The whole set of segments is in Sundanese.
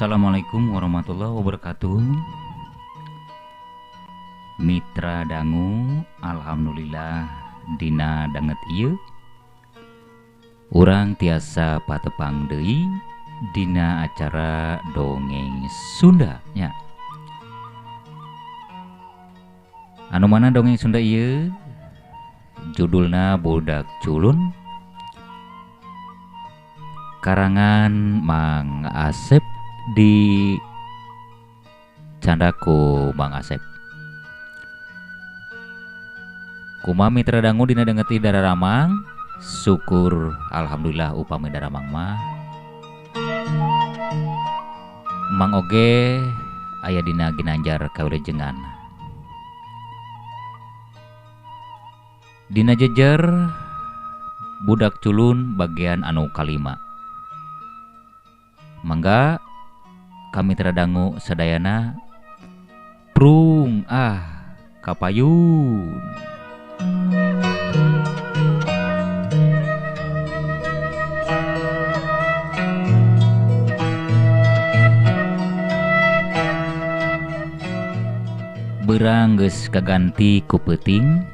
Assalamualaikum warahmatullahi wabarakatuh. Mitra dangu, alhamdulillah dina danget ieu urang tiasa patepang deui dina acara dongeng Sunda nya. Anu mana dongeng Sunda ieu judulna Budak Culun, karangan Mang Asep, di candaku Mang Asep. Kumaha mitra dangu dina dengeti dararamang, syukur alhamdulillah upami daramang mah Mang oge aya dina ginanjar kawilujengan. Dina jejer Budak Culun bagian anu kalima. Mangga kami terdangu sadayana prung kapayun. Beurang geus kaganti ku peuting,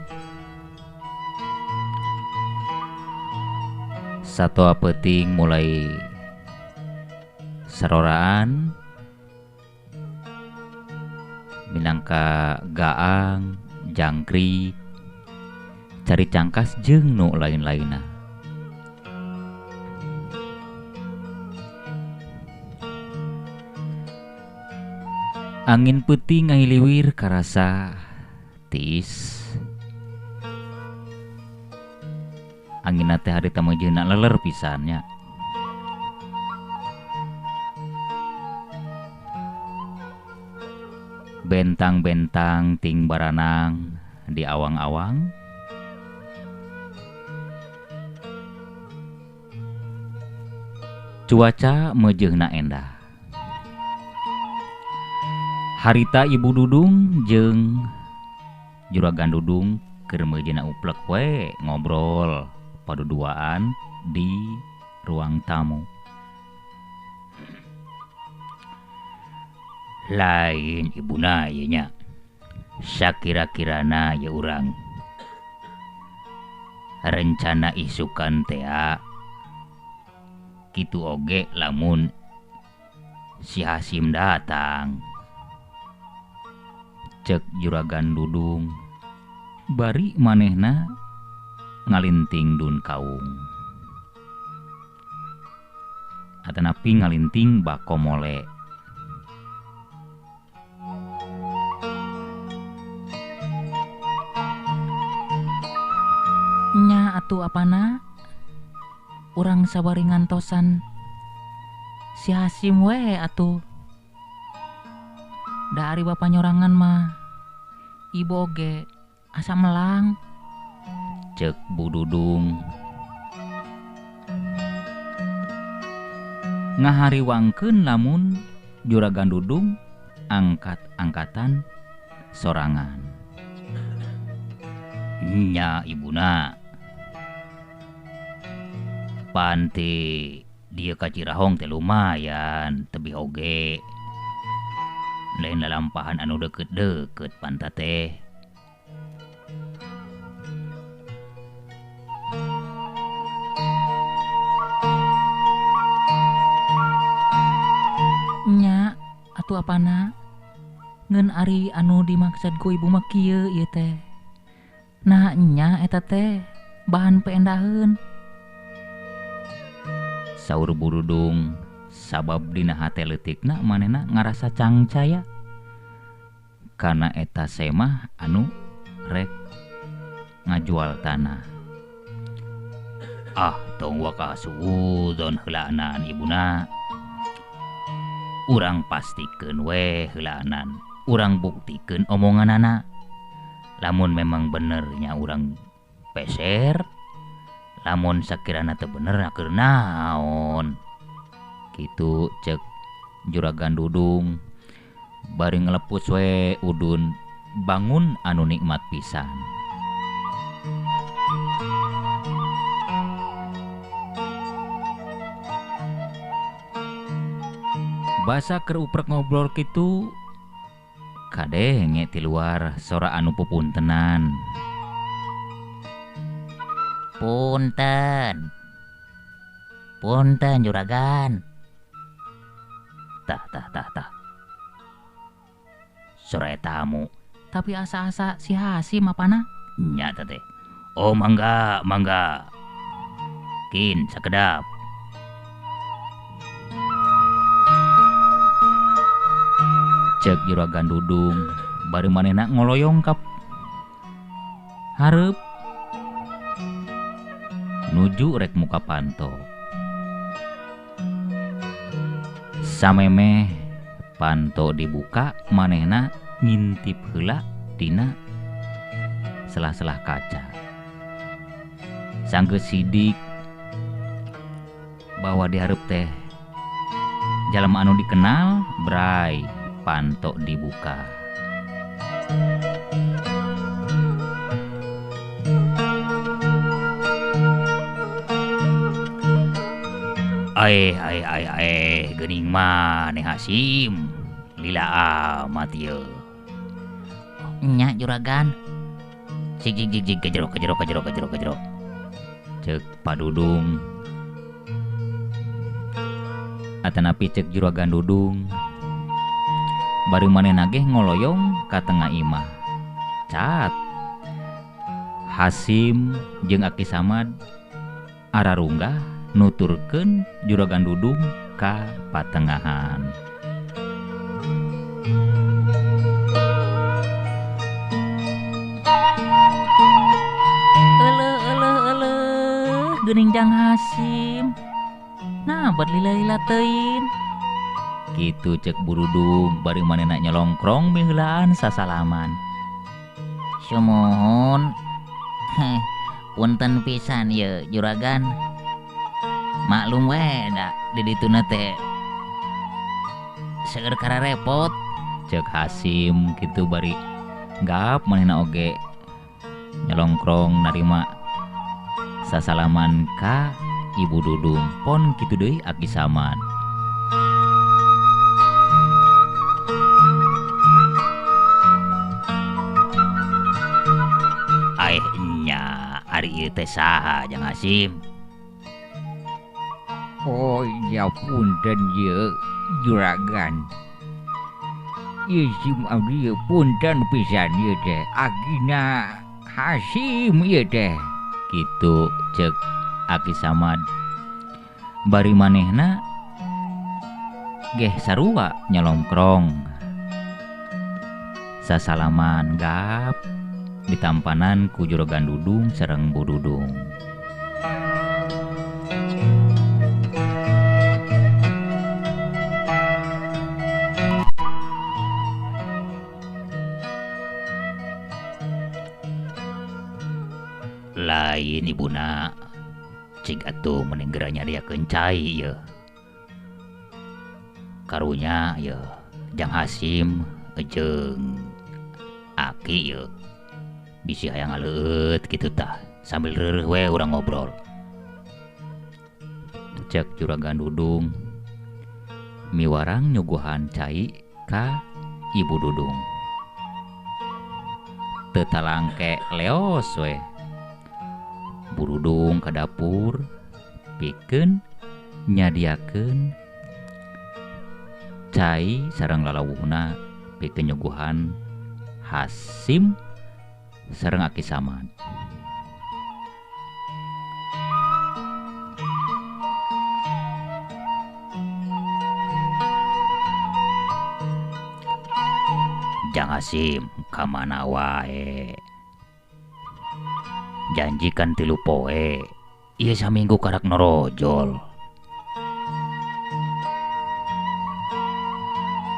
satoa peuting mulai saroraan minangka gaang, jangkrik, cari cangkas jeung nu lain-lainna. Angin peuting ngahiliwir karasa tiis. Anginna teh harita mejeuna leler pisannya. Bentang-bentang ting baranang di awang-awang. Cuaca mejeuna endah. Harita Ibu Dudung jeung Juragan Dudung keur mejeuna uplek we ngobrol paduduaan di ruang tamu. Lain ibuna ieu nya. Sakira-kirana ya urang rencana isukan tea kitu oge lamun si Hasim datang. Cek Juragan Dudung bari manehna ngalinting dun kaung atanapi ngalinting bako mole. Nya atuh apana urang sabari ngantosan si Hasim we atuh. Da ari bapa nyorangan mah ibu oge asa melang, cek Bu Dudung. Ngahariwangkeun lamun Juragan Dudung angkat-angkatan sorangan. Nya ibuna panti dia ka Cirahong teh lumayan tebih oge. Lain lalampahan anu deket-deket panta teh. Nya atuh apana ngeun ari anu dimaksud ku ibu mah kieu ieu teh. Nah nya eta teh bahan peendaheun. Saur Bu Dudung sabab dina hate leutikna manehna ngarasa cangcaya kana eta semah anu rek ngajual tanah. Tong waka suudon heulaanan ibuna. Urang pastikeun we heulaanan, urang buktikeun omonganana. Lamun memang benernya urang peser, lamun sakirana teu bener keur naon. Kitu cek Juragan Dudung bari ngelepus we udun bangun anu nikmat pisan. basa keur uprek ngobrol kitu kadenge ti luar sora anu pupuntenan. Punten. Punten juragan. Tah. Sora tamu. Tapi asa-asa si Hasim apana? Nya teh. Oh mangga. Kin sakedap. Cek juragan Dudung bari manehna ngoloyong kap hareup nuju rek muka panto. Samemeh panto dibuka manehna ngintip heula dina selah-selah kaca. Sanggeus sidik bahwa dihareup teh jalema anu dikenal bray panto dibuka. Ai geuning maneh Hasim. Lila amat ieu. Nya juragan. Jig kejero. Cek Padudung. Atanapi cek juragan Dudung bari manehna ge ngoloyong ka tengah imah. Cat Hasim jeung Aki Samad ararunggah nuturkeun juragan Dudung ka patengahan. Eleuh geuning Jang Hasim. Nah buat lila-lila teuin. Kitu cek Burudung bari manehna nyolongkrong miheulaan sasalaman. Sumohon. Punten pisan ye juragan. Maklum we da di dituna teh seueur kararepot. Cek Hasim kitu bari gap manehna oge nyolongkrong narima sasalaman ka Ibu Dudung. Pon kitu deui Aki Samad. Nya ari ieu teh saha Jang Hasim? Oh ya punten ye juragan. Isim abdi ye punten pisan ye teh. Agina Hasim ye teh. Kitu cek Aki Samad bari manehna geh sarua nyolongkrong sasalaman gap ditampanan ku juragan Dudung sareng Bu Dudung. Lain ibuna cing atuh mending geranya dia kencai ya. Karunya ya Jang Hasim jeung Aki ya bisi hayang ngaleut kitu tah sambil reureuh we urang ngobrol. Cek juragan Dudung miwarang nyuguhan cai ka Ibu Dudung. Teu talangke leos we. Bu Dudung ka dapur pikeun nyadiakeun cai sareng lalawuhna pikeun nyuguhan Hasim sareng Aki Samad. Jang Hasim ka mana wae. Janjikan 3 poe. Ieu saminggu karak norojol.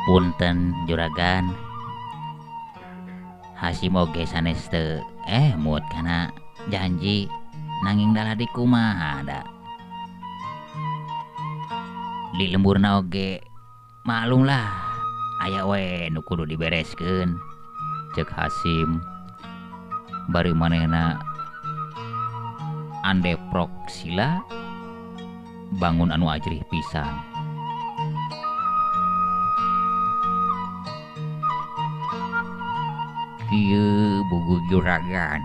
Punten juragan. Hasim oge sanes teu mood kana janji nanging dalah di kumaha da. Di lemburna oge maklum lah aya we nu kudu dibereskeun. Cek Hasim bari manehna andeprok sila bangun anu ajrih pisan. kieu bugu juragan.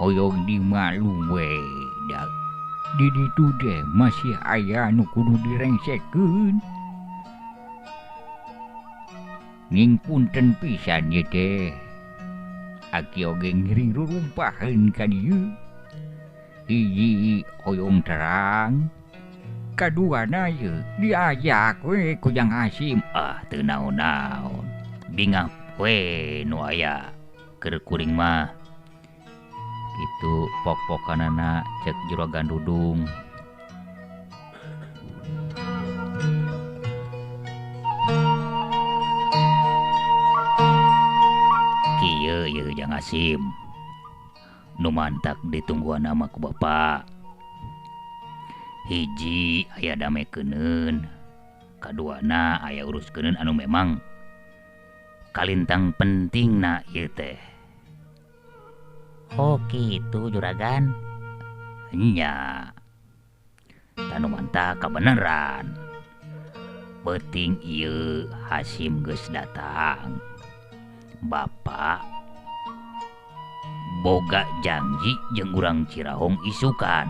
Hoyong di malung we da. Di ditu teh masih aya nu kudu direngsekeun. Ning punten pisan ye teh. Aki oge ngiring rurumpaheun ka dieu. Hiji hoyong terang. Kaduana ye diajak we ku Jang Hasim. Teu naon-naon. Bingap we nu aya keur kuring mah. Kitu pok-pokanana cek Juragan Dudung. Kieu ye Jang Hasim. Nu mantak ditungguan nama ku Bapak. Hiji aya damekeuneun, kaduana aya uruskeun anu memang kalintang pentingna ieu teh. Oh kitu Juragan. Nya. Tanu mantap kabeneran. Penting ieu Hasim geus datang. Bapak boga janji jeung urang Cirahong isukan.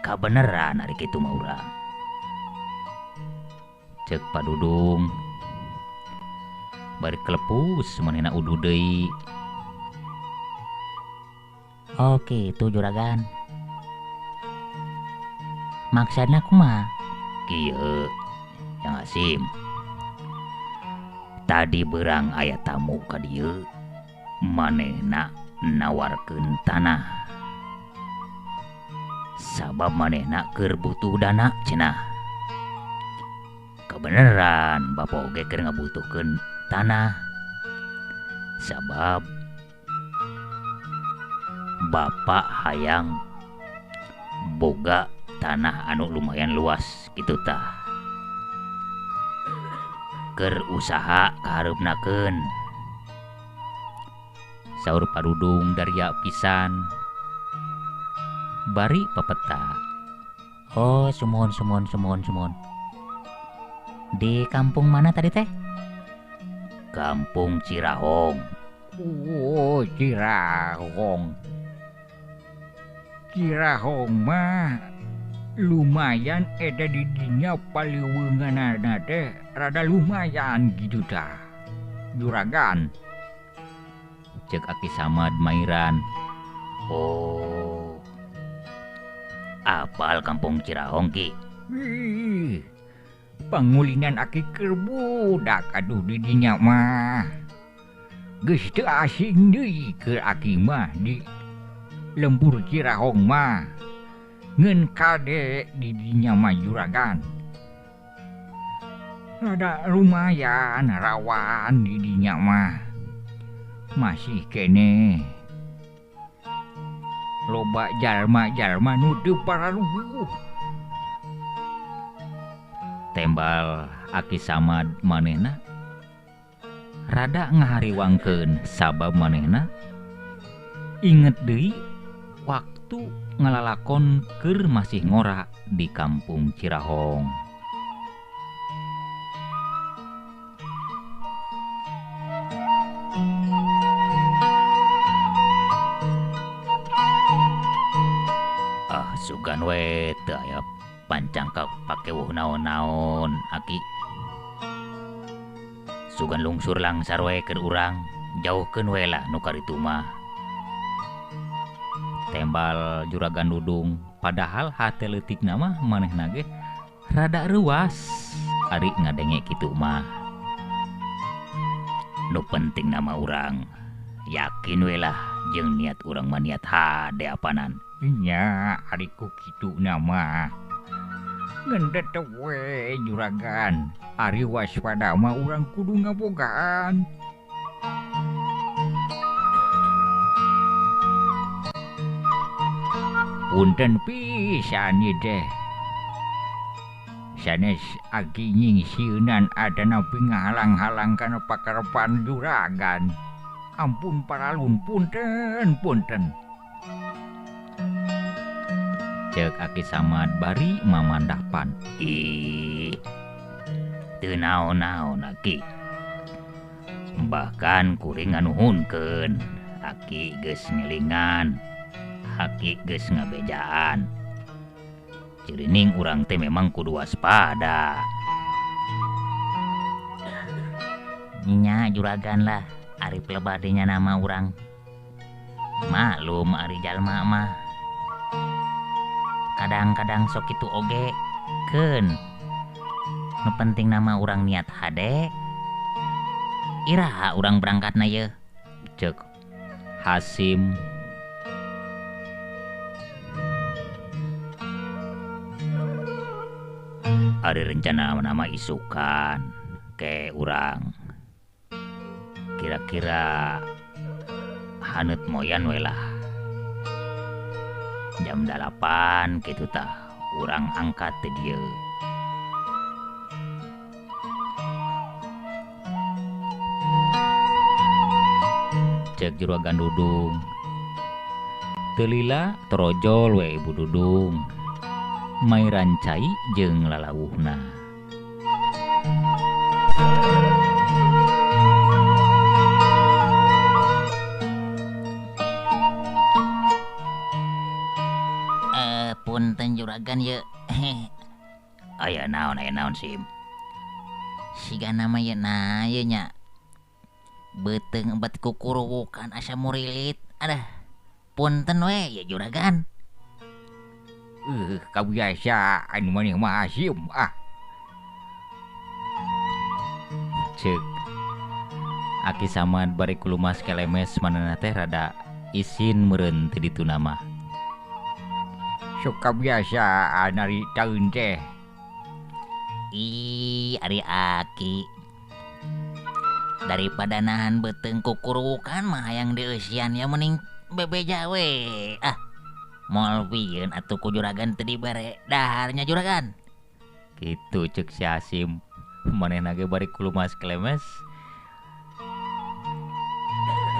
Kabeneran ari kitu mah urang. Cek Pak Dudung. Bari kelepus manehna udu deui. Oke itu Juragan. Maksudna kumaha? Kieu Jang Hasim. Tadi beurang aya tamu ka dieu. Manehna nawarkeun tanah. Sabab manehna keur butuh dana cenah. Kebeneran Bapak oge keur ngabutuhkeun tanah. Sabab Bapak hayang boga tanah anu lumayan luas kitu tah. Keur usaha kahareupnakeun. Saur Pak Dudung daria pisan. Bari pepeta. Oh sumon. Di kampung mana tadi teh? Kampung Cirahong. Oh, Cirahong. Cirahong mah lumayan eta di dinya paliweunganana teh rada lumayan gitu tah. Juragan. Cek Aki Samad Mairan. Oh. Apal kampung Cirahong ki? Wih, pangulinan Aki keur budak aduh di dinya mah. Geus teu asing deui keur Aki mah di lembur Cirahong mah. Ngeun kade di dinya mah Juragan. Rada lumayan rawan di dinya mah. Masih kene loba jalma-jalma nu teu paraluguh. Tembal Aki Samad manehna rada ngahariwangkeun sabab manehna inget deui waktu ngalalakon keur masih ngora di kampung Cirahong. Sugan we teu aya pancang ka pakewuh naon-naon Aki. Sugan lungsur langsar we keur urang, jauhkeun we lah nu karitu mah. Tembal Juragan Dudung, padahal hate leutikna mah manehna ge rada reuas ari ngadenge kitu mah. Nu penting nama urang yakin we lah jeung niat urang mah niat hade apanan. Nya ariku kitu nama. Ngendet we Juragan. Ari waspada mah urang kudu ngabogaan. Punten pisan ieu teh. Sanes Aki nyingsieunan adana pingahalang-halang kana pakarepan Juragan. Ampun paralun punten. Cek Aki Samad bari mamandahpan. Teu naon-naon Aki. bahkan kuring nganuhunkeun aki geus ngelingan aki geus ngabejaan cirining urang teh memang kudu waspada. Nya juragan lah ari pelebadenya nama urang. Maklum ari jalma mah kadang-kadang sok itu oge keun nu penting nama urang niat hade. Iraha urang berangkatna ye Cek Hasim. Ari rencana nama isukan ke urang kira-kira haneut moyan we lah jam 8 kitu tah urang angkat teh dieu. Cek Juragan Dudung. Teu lila torojol we Ibu Dudung. Mai rancai jeung lalawuhna. Punten juragan ye. Aya naon Sim. Siga nama ye na ye nya. Beteung empat kukuruwukan asa murilit. Adah. Punten we ya juragan. Kebiasaan maneh mah Hasim Cek Aki Samad bari kulumas kelemes manehna teh rada isin meureun teu ditu nama. Sok kebiasaan ari taun teh. Ih, ari aki. Daripada nahan beteung kukuruwukan mah hayang dieusian ya mending bebeja we. Moal pieun atuh ku juragan teu dibere daharnya juragan. Kitu cek si Hasim. Manehna ge bari kulumas kelemes.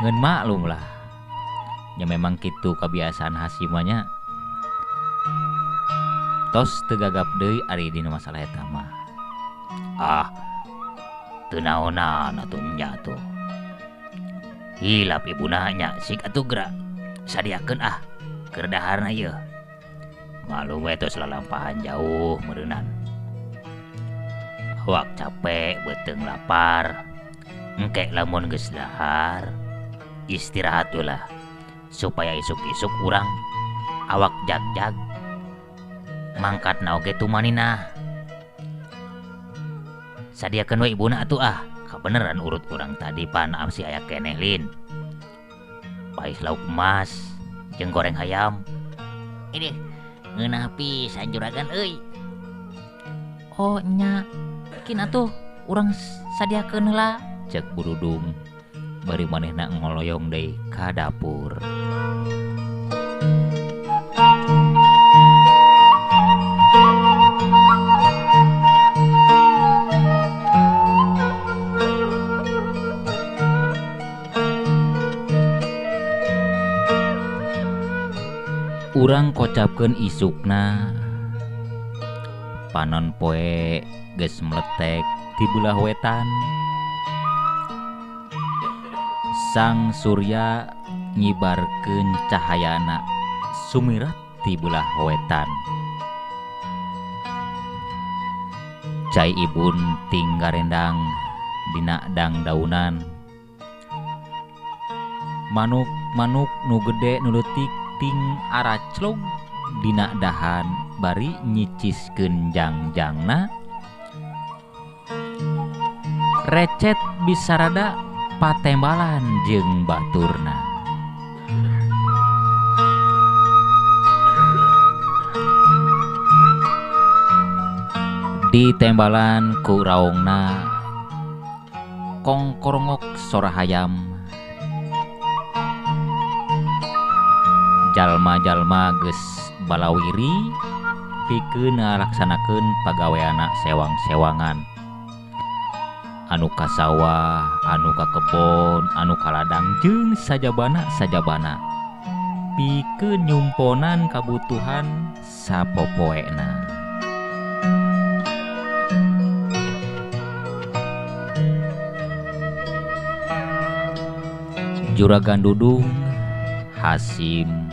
Ngeun maklum lah. Ya memang kitu kebiasaan Hasim mah nya. Tos teu gagap deui ari dina masalah eta mah. Teu naonan atuh nya tuh. Hilap ibuna nya sik atuh geura sadiakeun keur daharna ieu. Malum we tos lalampahan jauh meureunan. Awak capek beuteung lapar. Engke lamun geus dahar istirahat ulah supaya isuk-isuk urang awak jag-jag mangkatna oge tumanina. Sadiakeun we ibuna atuh kabeneran urut urang tadi pan amsi aya keneh lin. Paih lauk emas jeung goreng hayam. Ini ngeunah pisan juragan euy. Oh nya, kin atuh urang sadiakeun heula. Cek Bu Dudung bari manehna ngoloyong deui ka dapur. Urang kocapkeun isukna panon poe geus meletek ti belah wetan. Sang surya ngibarkeun cahayana sumirat ti belah wetan. Cai ibun ting garendang dina dangdaunan. Manuk nu gede nu leutik ting araclog dina dahan bari nyiciskeun jangjangna. Recet bisa rada patembalan jeung baturna. Ditembalan ku raungna kongkorongok sora hayam. Jalma-jalma geus balawiri pikeun ngalaksanakeun pagaweana sewang-sewangan. Anu ka sawah, anu ka kebon, anu ka ladang jeung sajabana pikeun nyumponan kabutuhan sapopoena. Juragan Dudung Hasim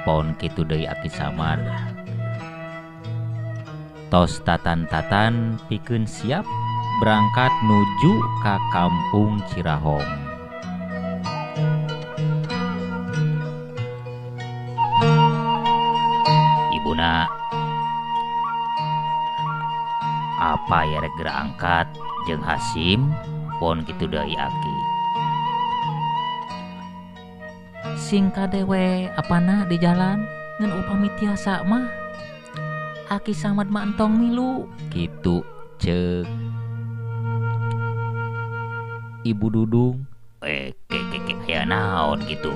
pon kitu deui Aki Samad tos tatan-tatan pikeun siap berangkat nuju ka kampung Cirahong. Ibuna apa ya rek geura angkat jeung Hasim pon kitu deui Aki. Sing kadewe apana di jalan ngan upami tiasa mah Aki Samad mah entong milu Kitu ceuk Ibu Dudung. Ke aya naon gitu.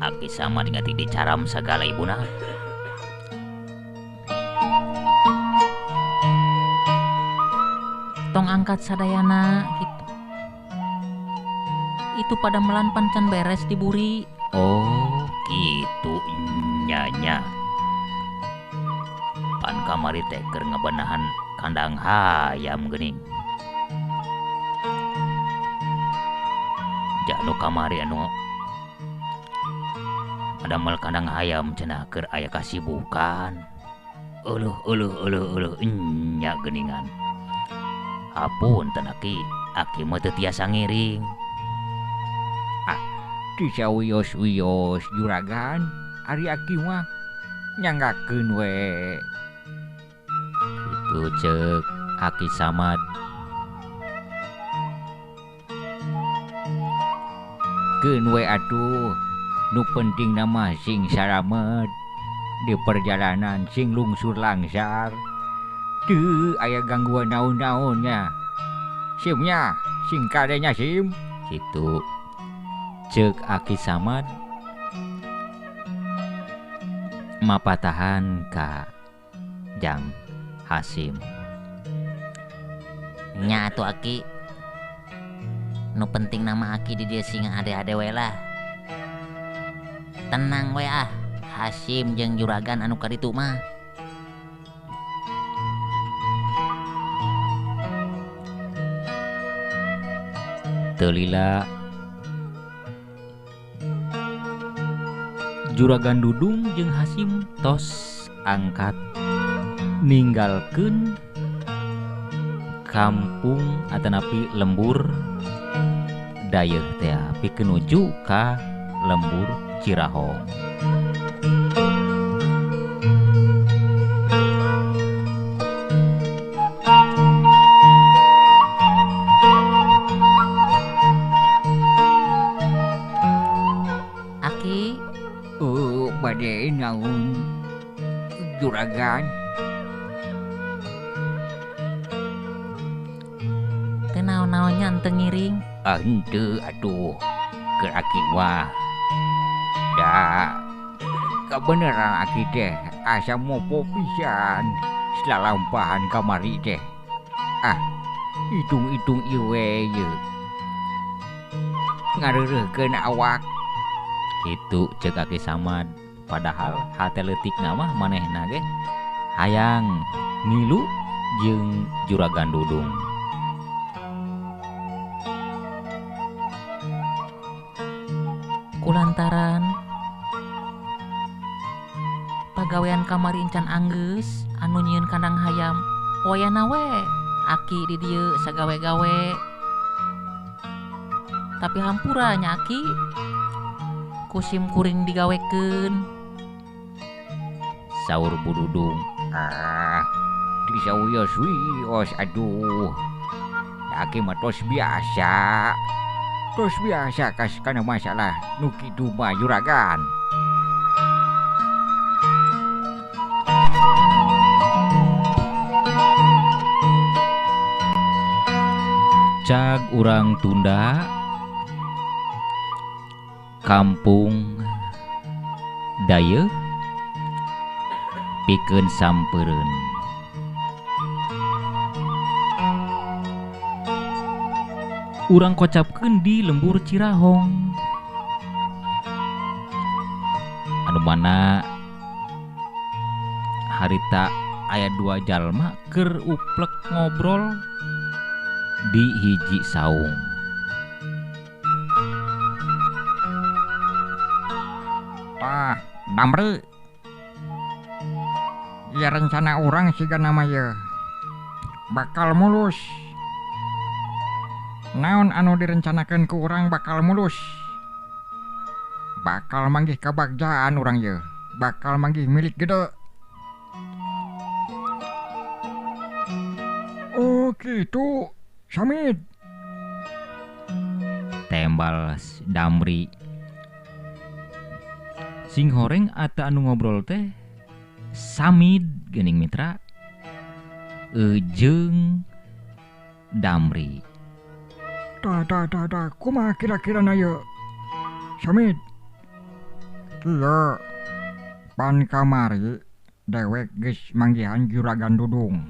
Aki Samad ngati dicaram sagala ibuna. tong angkat sadayana gitu. Itu pada melan pancan beres diburi. Oh gitu nyanya. Pan kamari teh keur ngabenahan kandang hayam geuning. Janu kamari anu adamel kandang hayam cenah keur aya kasibukan. Uluh nya geuningan. Hapunten Aki mah teu tiasa ngiring. Tisa wiyos-wiyos juragan, ari Aki mah nyanggakeun we. Itu ceuk Aki Samad. Keun we atuh, nu penting nama sing salamet di perjalanan sing lungsur langsar. Teu aya gangguan naon-naonnya. Simnya, sing kadenya sim. Kitu ceuk Aki Samad mapatahan ka Jang Hasim. Nya atuh Aki. Nu penting nama Aki di dieu sing ade-ade we lah. Tenang we ah. Hasim jeung juragan anu kaditu mah. Teu lila Juragan Dudung jeung Hasim tos angkat ninggalkeun kampung atanapi lembur dayeuh teh pikeun nuju ka lembur Cirahong. Aki, Bade naon juragan. teu naon-naonnya henteu ngiring. Henteu atuh, keur Aki mah. Da, kebeneran Aki teh asa mopo pisan selalampahan kamari teh. Hitung-hitung ieu ye. Ngareureuhkeun awak. Itu ceuk Aki Samad. Padahal hate leutikna mah manehna ge hayang ngilu jeung Juragan Dudung. Kulantaran pagawean kamari encan anggeus anu nyieun kandang hayam. Wayana we Aki di dieu sagawe-gawe. Tapi hampura nya Aki kusim kuring digawekeun. Saur Bu Dudung. Tisa wiyos-wiyos aduh. Aki mah tos biasa. Tos biasa kas kana masalah nu kitu mah juragan. Cag urang Tunda kampung dayeuh pikeun sampeureun. Urang kocapkeun di lembur Cirahong anu mana harita aya 2 jalma keur uplek ngobrol di hiji saung. Damri. Ya rencana orang siga nama ya bakal mulus. Naon anu direncanakan ke orang bakal mulus. Bakal manggih kabagjaan orang ya. Bakal manggih milik gede. Oh gitu, Samit. Tembal Damri. Sing horeng ata anu ngobrol teh Samid geuning mitra jeung Damri. Da, kumaha kira-kira na ya Samit. Kieu pan kamari dewek geus manggihan juragan Dudung.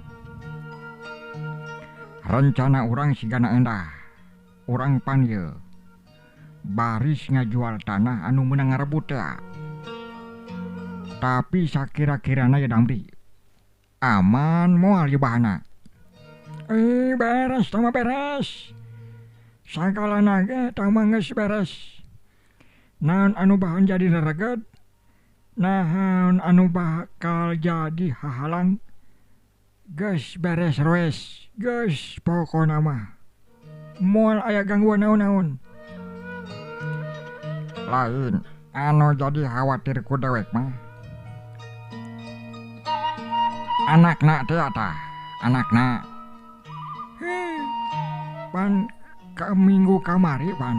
Rencana urang sigana endah. Urang pan ye baris ngajual tanah anu meunang ngarebut ya. Tapi sakira-kirana ya Damri aman moal bahana. Beres tama beres. Sakalana ge tama geus beres. Naon anu bahan jadi rereged, naon anu bakal jadi hahalang, geus beres roes, geus pokona mah. Moal aya gangguan naon-naon. Lain anu jadi khawatir ku dewek mah. Anakna teh tah, anakna. Pan ka minggu kamari pan.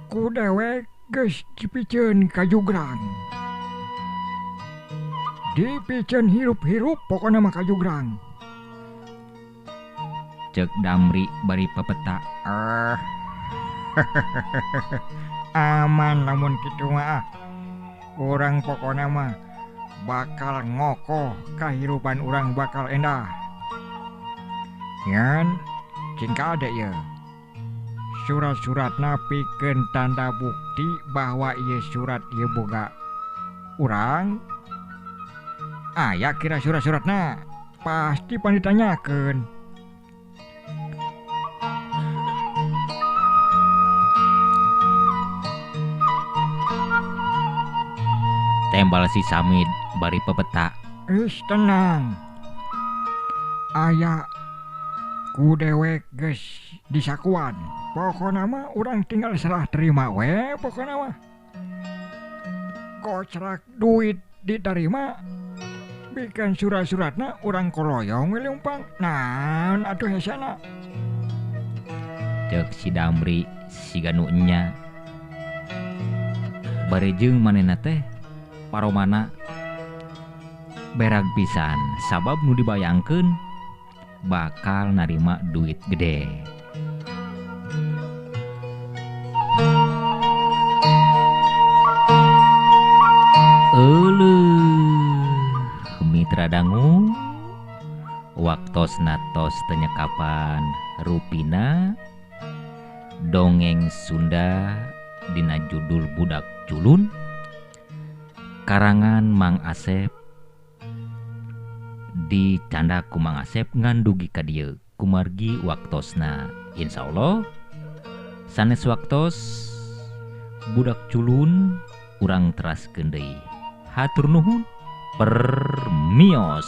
Ku dewek geus dipikeun ka jugrang. Dipikeun hirup-hirup pokona mah ka jugrang. Cek Damri bari pepeta. Aman lamun kitu mah. Urang pokona mah bakal ngokoh kahirupan urang bakal endah. Ngan cingka ada ya. Surat-suratna pikeun tanda bukti bahwa ieu surat ieu boga urang. Aya kira surat-suratna pasti pan ditanyakeun. Tembal si Samid bari pepeta. Tenang. Aya ku dewek geus disakuan. Pokona mah urang tinggal serah terima we pokona mah. Kocrak duit diterima. Bikin surat-suratna urang koloyong we leumpang. Naon atuh hesana. Cek si Damri siga nu nya. Bari jeung manehna teh paromana berag pisan sabab nu dibayangkeun bakal narima duit gede. Mitra dangu waktosna tos tenyekapan rupina dongeng Sunda dina judul Budak Culun karangan Mang Asep dicanda ku Mang Asep ngandugi ka dieu kumargi waktosna. Insyaallah sanes waktos Budak Culun urang teraskeun deui. Hatur nuhun permios.